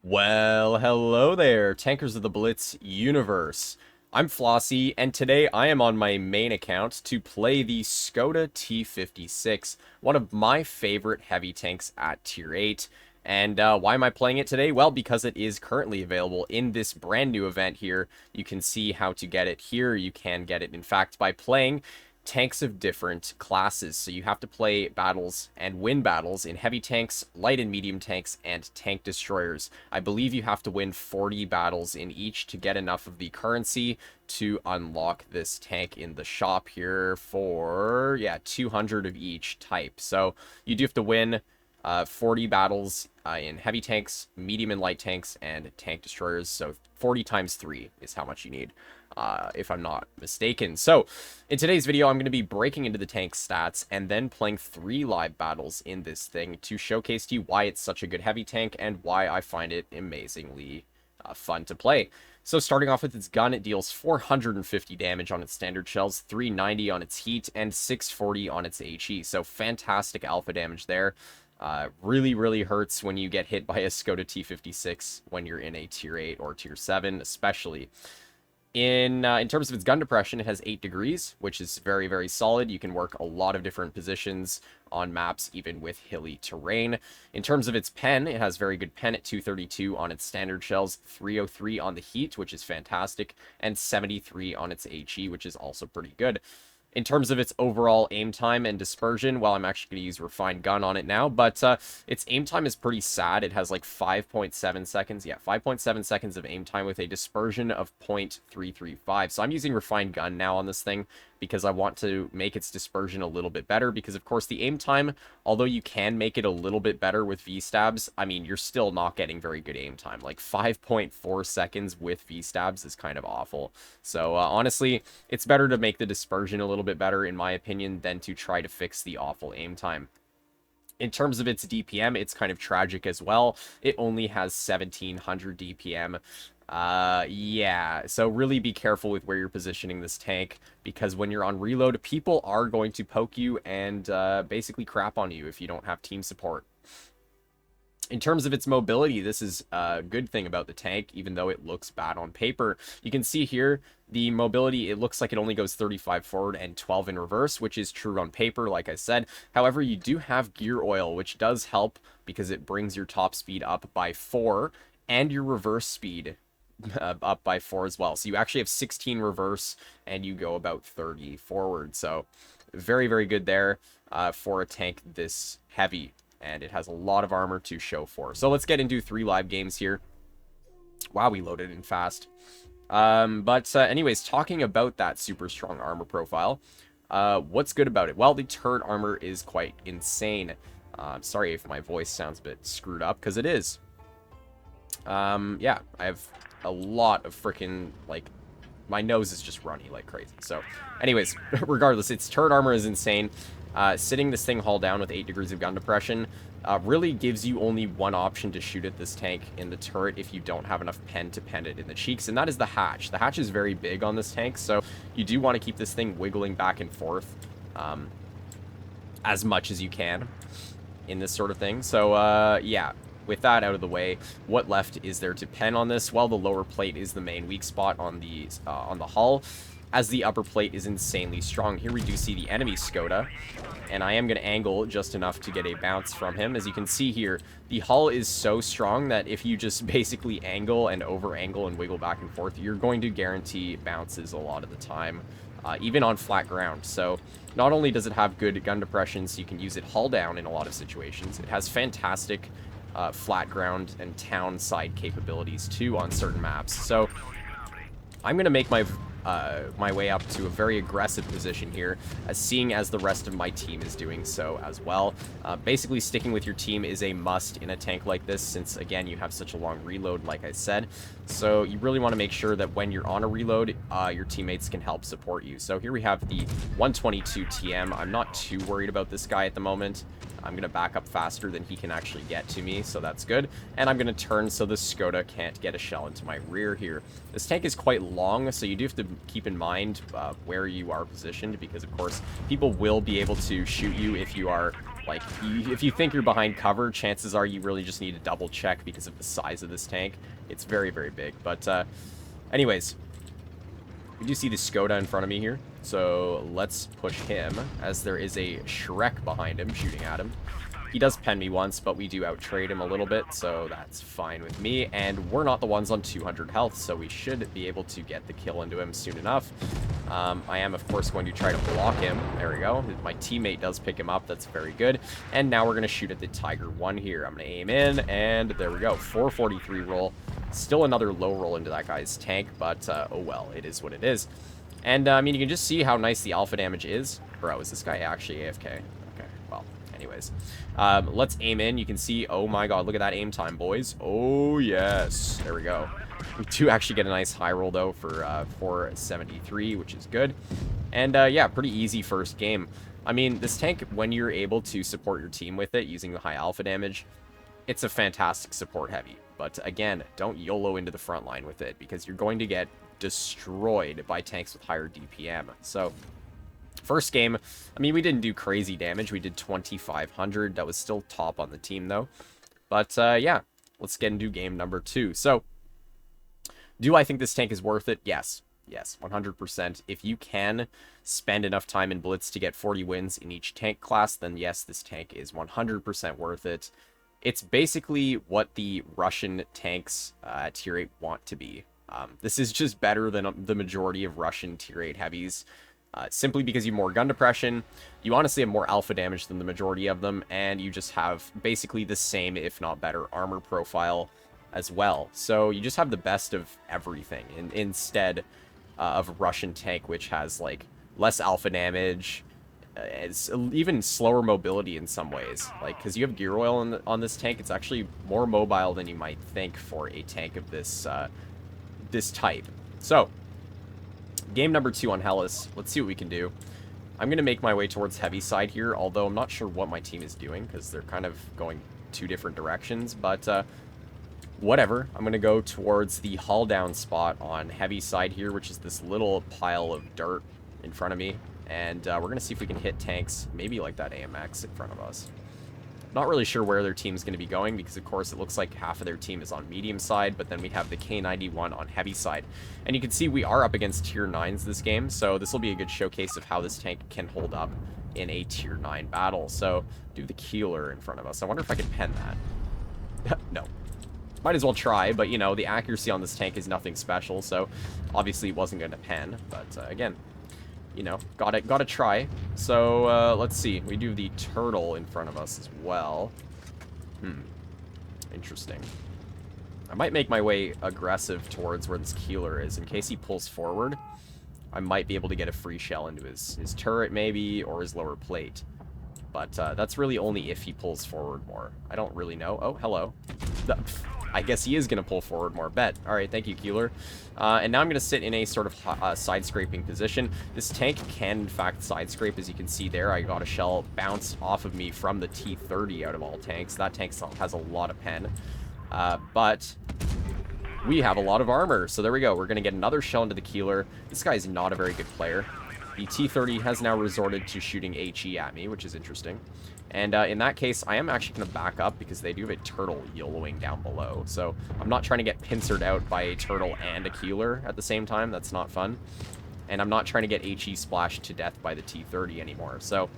Well, hello there, Tankers of the Blitz universe. I'm Flossie, and today I am on my main account to play the Skoda T56, one of my favorite heavy tanks at Tier 8. And why am I playing it today? Well, because it is currently available in this brand new event here. You can see how to get it here. You can get it, in fact, by playing tanks of different classes. So you have to play battles and win battles in heavy tanks, light and medium tanks, and tank destroyers. I believe you have to win 40 battles in each to get enough of the currency to unlock this tank in the shop here for, 200 of each type. So you do have to win 40 battles in heavy tanks, medium and light tanks, and tank destroyers. So 40 times 3 is how much you need, if I'm not mistaken. So in today's video, I'm going to be breaking into the tank stats and then playing 3 live battles in this thing to showcase to you why it's such a good heavy tank and why I find it amazingly fun to play. So starting off with its gun, it deals 450 damage on its standard shells, 390 on its heat, and 640 on its HE. So fantastic alpha damage there. Really hurts when you get hit by a Skoda T56 when you're in a Tier 8 or Tier 7, especially. In terms of its gun depression, it has 8 degrees, which is very solid. You can work a lot of different positions on maps, even with hilly terrain. In terms of its pen, it has very good pen at 232 on its standard shells, 303 on the heat, which is fantastic, and 73 on its HE, which is also pretty good. In terms of its overall aim time and dispersion, well, I'm actually going to use Refined Gun on it now, but its aim time is pretty sad. It has like 5.7 seconds. Yeah, 5.7 seconds of aim time with a dispersion of 0.335. So I'm using Refined Gun now on this thing because I want to make its dispersion a little bit better because, of course, the aim time, although you can make it a little bit better with V-stabs, I mean, you're still not getting very good aim time. Like 5.4 seconds with V-stabs is kind of awful. So honestly, it's better to make the dispersion a little bit better, in my opinion, than to try to fix the awful aim time. In terms of its DPM, it's kind of tragic as well. It only has 1700 DPM. Yeah, so really be careful with where you're positioning this tank, because when you're on reload, people are going to poke you and basically crap on you if you don't have team support. In terms of its mobility, this is a good thing about the tank, even though it looks bad on paper. You can see here, the mobility, it looks like it only goes 35 forward and 12 in reverse, which is true on paper, like I said. However, you do have gear oil, which does help because it brings your top speed up by 4 and your reverse speed up by 4 as well. So you actually have 16 reverse and you go about 30 forward. So very good there for a tank this heavy. And it has a lot of armor to show for. So let's get into 3 live games here. Wow, we loaded in fast. Anyways, talking about that super strong armor profile, what's good about it? Well, the turret armor is quite insane. I'm sorry if my voice sounds a bit screwed up, because it is. Yeah, I have a lot of freaking, like, my nose is just runny like crazy. So, anyways, regardless, its turret armor is insane. Sitting this thing hull down with 8 degrees of gun depression really gives you only one option to shoot at this tank in the turret if you don't have enough pen to pen it in the cheeks, and that is the hatch. The hatch is very big on this tank, so you do want to keep this thing wiggling back and forth as much as you can in this sort of thing. So, yeah. With that out of the way, what left is there to pen on this? Well, the lower plate is the main weak spot on the hull, as the upper plate is insanely strong. Here we do see the enemy Skoda, and I am going to angle just enough to get a bounce from him. As you can see here, the hull is so strong that if you just basically angle and over-angle and wiggle back and forth, you're going to guarantee bounces a lot of the time, even on flat ground. So not only does it have good gun depression, so you can use it hull down in a lot of situations, it has fantastic flat ground and town side capabilities too on certain maps. So I'm going to make my way up to a very aggressive position here, seeing as the rest of my team is doing so as well. Basically, sticking with your team is a must in a tank like this, since, again, you have such a long reload, like I said. So you really want to make sure that when you're on a reload, your teammates can help support you. So here we have the 122 TM. I'm not too worried about this guy at the moment. I'm going to back up faster than he can actually get to me, so that's good. And I'm going to turn so the Skoda can't get a shell into my rear here. This tank is quite long, so you do have to keep in mind where you are positioned, because, of course, people will be able to shoot you if you are Like, if you think you're behind cover, chances are you really just need to double check because of the size of this tank. It's very, very big. But, anyways, we do see the Skoda in front of me here. So let's push him, as there is a Shrek behind him shooting at him. He does pen me once, but we do outtrade him a little bit, so that's fine with me. And we're not the ones on 200 health, so we should be able to get the kill into him soon enough. I am, of course, going to try to block him. There we go. My teammate does pick him up. That's very good. And now we're going to shoot at the Tiger 1 here. I'm going to aim in, and there we go. 443 roll. Still another low roll into that guy's tank, but, oh well, it is what it is. And, I mean, you can just see how nice the alpha damage is. Bro, is this guy actually AFK? Okay, well, anyways. Let's aim in. You can see, oh my god, look at that aim time, boys. Oh, yes. There we go. We do actually get a nice high roll, though, for 473, which is good. And, yeah, pretty easy first game. I mean, this tank, when you're able to support your team with it using the high alpha damage, it's a fantastic support heavy. But, again, don't YOLO into the front line with it, because you're going to get destroyed by tanks with higher DPM. So, first game, I mean, we didn't do crazy damage. We did 2,500. That was still top on the team, though. But, yeah, let's get into game number 2. So, do I think this tank is worth it? Yes. Yes, 100%. If you can spend enough time in Blitz to get 40 wins in each tank class, then yes, this tank is 100% worth it. It's basically what the Russian tanks at Tier 8 want to be. This is just better than the majority of Russian Tier 8 heavies. Simply because you have more gun depression, you honestly have more alpha damage than the majority of them, and you just have basically the same, if not better, armor profile as well. So you just have the best of everything instead of a Russian tank, which has like less alpha damage, it's even slower mobility in some ways. Like, because you have gear oil on this tank, it's actually more mobile than you might think for a tank of this this type. So, game number 2 on Hellas. Let's see what we can do. I'm going to make my way towards heavy side here, although I'm not sure what my team is doing, because they're kind of going 2 different directions, but whatever. I'm going to go towards the hull down spot on heavy side here, which is this little pile of dirt in front of me, and we're going to see if we can hit tanks, maybe like that AMX in front of us. Not really sure where their team's going to be going, because of course it looks like half of their team is on medium side, but then we have the K91 on heavy side. And you can see we are up against tier 9s this game, so this will be a good showcase of how this tank can hold up in a tier 9 battle. So, do the Keeler in front of us. I wonder if I can pen that. No. Might as well try, but you know, the accuracy on this tank is nothing special, so obviously it wasn't going to pen, but again, you know, gotta try. So, let's see. We do the turtle in front of us as well. Interesting. I might make my way aggressive towards where this Keeler is. In case he pulls forward, I might be able to get a free shell into his turret, maybe, or his lower plate. But, that's really only if he pulls forward more. I don't really know. Oh, hello. I guess he is going to pull forward more. Bet. Alright, thank you, Keeler. And now I'm going to sit in a sort of side-scraping position. This tank can, in fact, side-scrape, as you can see there. I got a shell bounce off of me from the T30 out of all tanks. That tank has a lot of pen. But we have a lot of armor. So there we go. We're going to get another shell into the Keeler. This guy is not a very good player. The T30 has now resorted to shooting HE at me, which is interesting. And in that case, I am actually going to back up because they do have a turtle YOLOing down below. So I'm not trying to get pincered out by a turtle and a Keeler at the same time. That's not fun. And I'm not trying to get HE splashed to death by the T30 anymore. So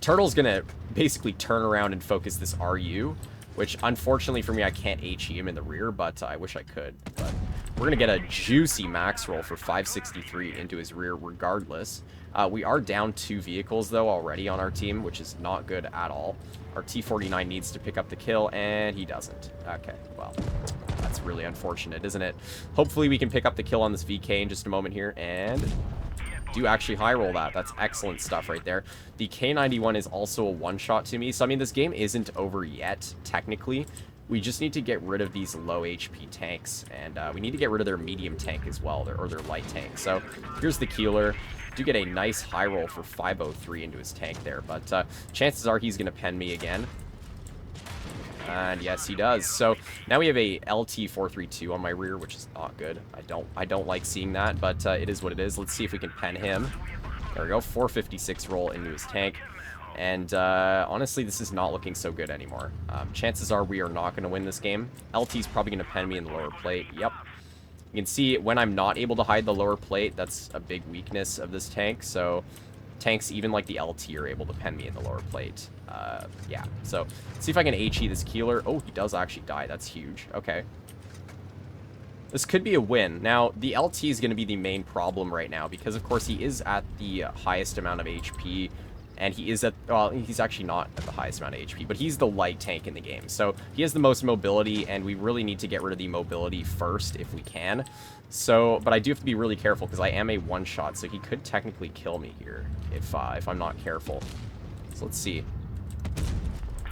turtle's going to basically turn around and focus this RU, which unfortunately for me, I can't HE him in the rear, but I wish I could. But we're going to get a juicy max roll for 563 into his rear regardless. We are down 2 vehicles, though, already on our team, which is not good at all. Our T49 needs to pick up the kill, and he doesn't. Okay, well, that's really unfortunate, isn't it? Hopefully we can pick up the kill on this VK in just a moment here, and do actually high roll that. That's excellent stuff right there. The K91 is also a one-shot to me, so I mean, this game isn't over yet, technically. We just need to get rid of these low HP tanks, and we need to get rid of their medium tank as well, or their light tank. So here's the Keeler. Do get a nice high roll for 503 into his tank there, but chances are he's going to pen me again. And yes, he does. So now we have a LT432 on my rear, which is not good. I don't like seeing that, but it is what it is. Let's see if we can pen him. There we go, 456 roll into his tank. And honestly, this is not looking so good anymore. Chances are we are not going to win this game. LT's probably going to pen me in the lower plate. Yep. You can see when I'm not able to hide the lower plate, that's a big weakness of this tank. So tanks, even like the LT, are able to pen me in the lower plate. Yeah, so let's see if I can HE this Keeler. Oh, he does actually die. That's huge. Okay. This could be a win. Now, the LT is going to be the main problem right now because, of course, he is at the highest amount of HP. And he is at, well, he's actually not at the highest amount of HP, but he's the light tank in the game. So he has the most mobility, and we really need to get rid of the mobility first if we can. So, but I do have to be really careful because I am a one-shot, so he could technically kill me here if I'm not careful. So let's see.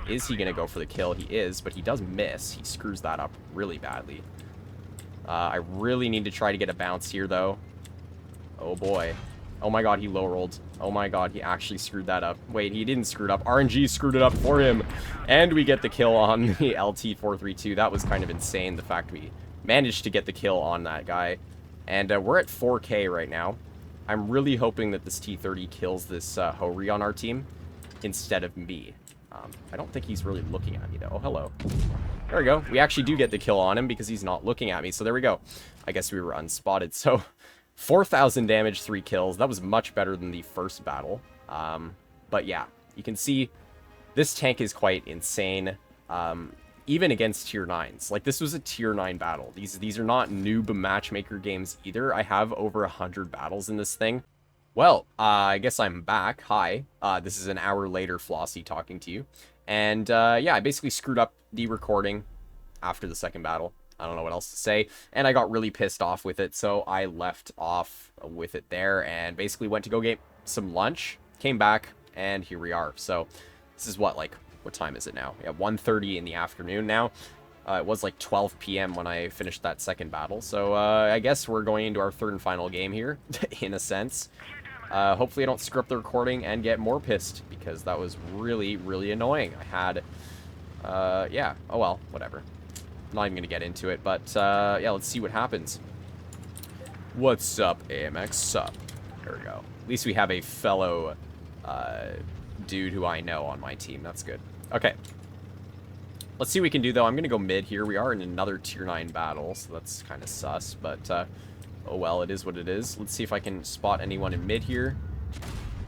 Is he going to go for the kill? He is, but he does miss. He screws that up really badly. I really need to try to get a bounce here, though. Oh, boy. Oh my god, he low rolled. Oh my god, he actually screwed that up. Wait, he didn't screw it up. RNG screwed it up for him. And we get the kill on the LT432. That was kind of insane, the fact we managed to get the kill on that guy. And we're at 4K right now. I'm really hoping that this T30 kills this Hori on our team instead of me. I don't think he's really looking at me, though. Oh, hello. There we go. We actually do get the kill on him because he's not looking at me. So there we go. I guess we were unspotted. So 4,000 damage, 3 kills. That was much better than the first battle. But yeah, you can see this tank is quite insane. Even against tier 9s. Like, this was a tier 9 battle. These are not noob matchmaker games either. I have over 100 battles in this thing. Well, I guess I'm back. Hi. This is an hour later, Flossie talking to you. And yeah, I basically screwed up the recording after the second battle. I don't know what else to say. And I got really pissed off with it, so I left off with it there and basically went to go get some lunch, came back, and here we are. So this is what time is it now? Yeah, 1:30 in the afternoon now. It was like 12 p.m. when I finished that second battle. So I guess we're going into our third and final game here, in a sense. Hopefully I don't screw up the recording and get more pissed, because that was really, really annoying. I had, yeah, oh well, whatever. I'm not even going to get into it, but, yeah, let's see what happens. What's up, AMX? Sup? There we go. At least we have a fellow, dude who I know on my team. That's good. Okay. Let's see what we can do, though. I'm going to go mid here. We are in another tier 9 battle, so that's kind of sus, but, oh well, it is what it is. Let's see if I can spot anyone in mid here.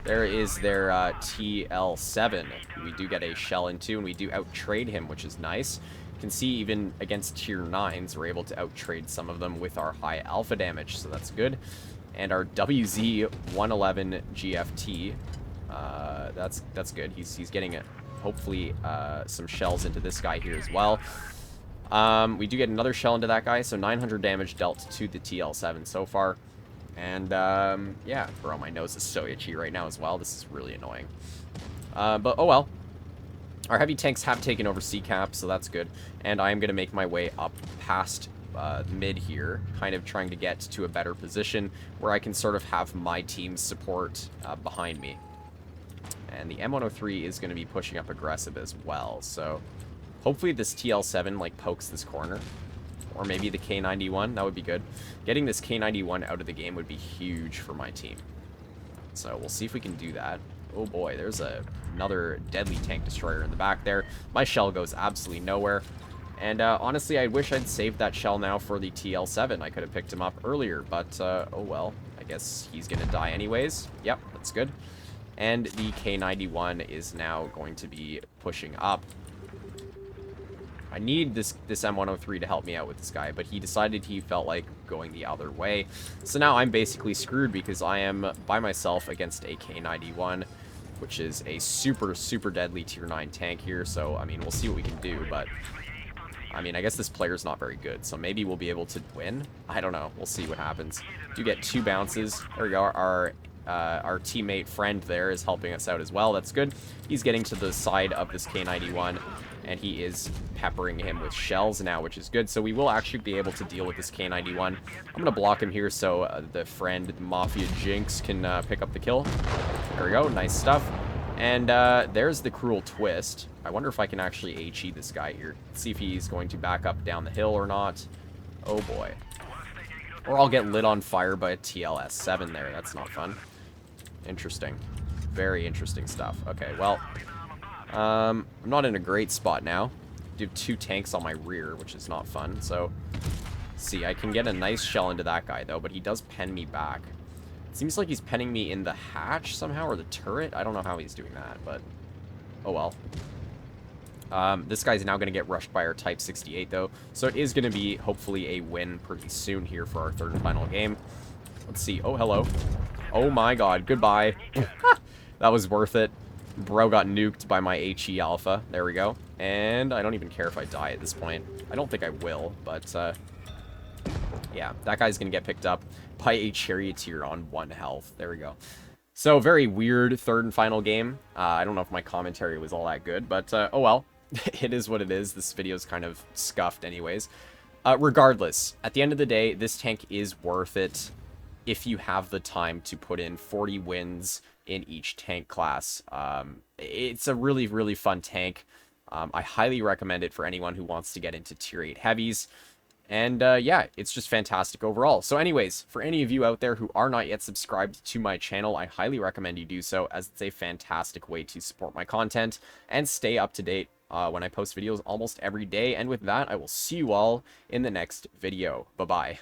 There is their TL7. We do get a shell into, and we do out-trade him, which is nice. You can see even against tier 9s, we're able to out-trade some of them with our high alpha damage, so that's good. And our WZ111 GFT, that's good. He's getting hopefully some shells into this guy here as well. We do get another shell into that guy, so 900 damage dealt to the TL7 so far. And, yeah, bro, my nose is so itchy right now as well. This is really annoying. But, oh well. Our heavy tanks have taken over C-cap, so that's good. And I am going to make my way up past mid here, kind of trying to get to a better position where I can sort of have my team's support behind me. And the M103 is going to be pushing up aggressive as well, so hopefully this TL7, pokes this corner. Or maybe the K91, that would be good. Getting this K91 out of the game would be huge for my team. So we'll see if we can do that. Oh boy, there's another deadly tank destroyer in the back there. My shell goes absolutely nowhere. And honestly, I wish I'd saved that shell now for the TL7. I could have picked him up earlier, but oh well. I guess he's going to die anyways. Yep, that's good. And the K91 is now going to be pushing up. I need this M103 to help me out with this guy, but he decided he felt like going the other way. So now I'm basically screwed because I am by myself against a K91, which is a super, super deadly tier 9 tank here. So, I mean, we'll see what we can do, but I mean, I guess this player's not very good, so maybe we'll be able to win. I don't know. We'll see what happens. Do get 2 bounces. There we go. Our teammate friend there is helping us out as well. That's good. He's getting to the side of this K91, and he is peppering him with shells now, which is good. So we will actually be able to deal with this K91. I'm going to block him here so the friend, Mafia Jinx, can pick up the kill. There we go. Nice stuff. And there's the cruel twist. I wonder if I can actually HE this guy here. Let's see if he's going to back up down the hill or not. Oh boy. Or I'll get lit on fire by a TLS7 there. That's not fun. Interesting. Very interesting stuff. Okay, well, I'm not in a great spot now. I have 2 tanks on my rear, which is not fun. So, see, I can get a nice shell into that guy, though, but he does pen me back. It seems like he's penning me in the hatch somehow, or the turret. I don't know how he's doing that, but oh well. This guy's now going to get rushed by our Type 68, though, so it is going to be, hopefully, a win pretty soon here for our 3rd and final game. Let's see. Oh, hello. Oh my god, goodbye. That was worth it. Bro got nuked by my HE Alpha. There we go. And I don't even care if I die at this point. I don't think I will, but, yeah, that guy's going to get picked up by a Charioteer on 1 health. There we go. So, very weird 3rd and final game. I don't know if my commentary was all that good, but, oh well. It is what it is. This video's kind of scuffed anyways. Regardless, at the end of the day, this tank is worth it if you have the time to put in 40 wins in each tank class. It's a really, really fun tank. I highly recommend it for anyone who wants to get into Tier 8 heavies. And, yeah, it's just fantastic overall. So anyways, for any of you out there who are not yet subscribed to my channel, I highly recommend you do so, as it's a fantastic way to support my content and stay up to date when I post videos almost every day. And with that, I will see you all in the next video. Bye-bye.